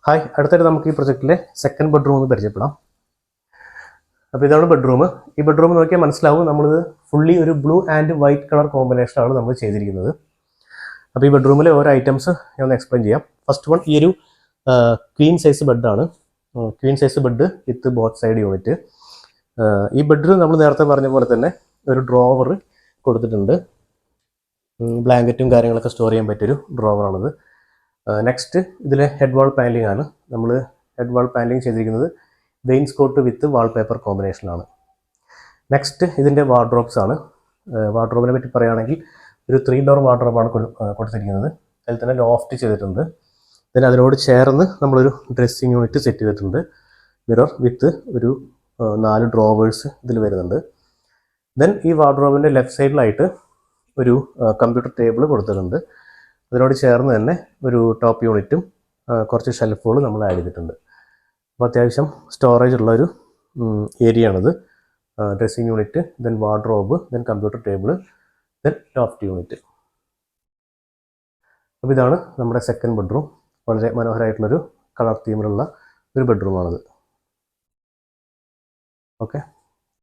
Hi, അടുത്തായിട്ട് നമുക്ക് ഈ പ്രൊജക്റ്റിലെ സെക്കൻഡ് ബെഡ്റൂം ഒന്ന് പരിചയപ്പെടാം. അപ്പോൾ ഇതാണ് ബെഡ്റൂം. ഈ ബെഡ്റൂം നോക്കിയാൽ മനസ്സിലാവും നമ്മളിത് ഫുള്ളി ഒരു ബ്ലൂ ആൻഡ് വൈറ്റ് കളർ കോമ്പിനേഷനാണ് നമ്മൾ ചെയ്തിരിക്കുന്നത്. അപ്പോൾ ഈ ബെഡ്റൂമിലെ ഓരോ ഐറ്റംസ് ഞാൻ ഒന്ന് എക്സ്പ്ലെയിൻ ചെയ്യാം. ഫസ്റ്റ് വൺ, ഈ ഒരു ക്വീൻ സൈസ് ബെഡാണ്. Queen size bed with both side unit. ഈ ബെഡിൽ നമ്മൾ നേരത്തെ പറഞ്ഞ പോലെ തന്നെ ഒരു ഡ്രോവർ കൊടുത്തിട്ടുണ്ട്. ബ്ലാങ്കറ്റും കാര്യങ്ങളൊക്കെ സ്റ്റോർ ചെയ്യാൻ പറ്റിയൊരു ഡ്രോവറാണിത്. നെക്സ്റ്റ് ഇതിലെ ഹെഡ് വാൾ പാനലിംഗ് ആണ്. നമ്മൾ ഹെഡ് വാൾ പാനലിംഗ് ചെയ്തിരിക്കുന്നത് വെയിൻസ്കോട്ട് വിത്ത് വാൾപേപ്പർ കോമ്പിനേഷനാണ്. നെക്സ്റ്റ് ഇതിൻ്റെ വാർഡ്രോബ്സ് ആണ്. വാർഡ്രോബിനെ പറ്റി പറയുകയാണെങ്കിൽ ഒരു 3 ഡോർ വാർഡ്രോബാണ് കൊടുത്തിരിക്കുന്നത്. അതിൽ തന്നെ ലോഫ്റ്റ് ചെയ്തിട്ടുണ്ട്. then അതിനോട് ചേർന്ന് നമ്മളൊരു ഡ്രസ്സിങ് യൂണിറ്റ് സെറ്റ് ചെയ്തിട്ടുണ്ട്. മിറർ വിത്ത് ഒരു 4 ഡ്രോവേഴ്സ് ഇതിൽ വരുന്നുണ്ട്. ദെൻ ഈ വാർഡ്രോബിൻ്റെ ലെഫ്റ്റ് സൈഡിലായിട്ട് ഒരു കമ്പ്യൂട്ടർ ടേബിൾ കൊടുത്തിട്ടുണ്ട്. അതിനോട് ചേർന്ന് തന്നെ ഒരു ടോപ്പ് യൂണിറ്റും കുറച്ച് ഷെൽഫുകൾ നമ്മൾ ആഡ് ചെയ്തിട്ടുണ്ട്. അപ്പോൾ അത്യാവശ്യം സ്റ്റോറേജ് ഉള്ളൊരു ഏരിയ ആണിത്. Dressing unit, then wardrobe, then computer table, then loft unit. അപ്പോൾ ഇതാണ് നമ്മുടെ സെക്കൻഡ് ബെഡ്റൂം. വളരെ മനോഹരമായിട്ടുള്ളൊരു കളർ തീമിലുള്ള ഒരു ബെഡ്റൂമാണിത്. ഓക്കെ.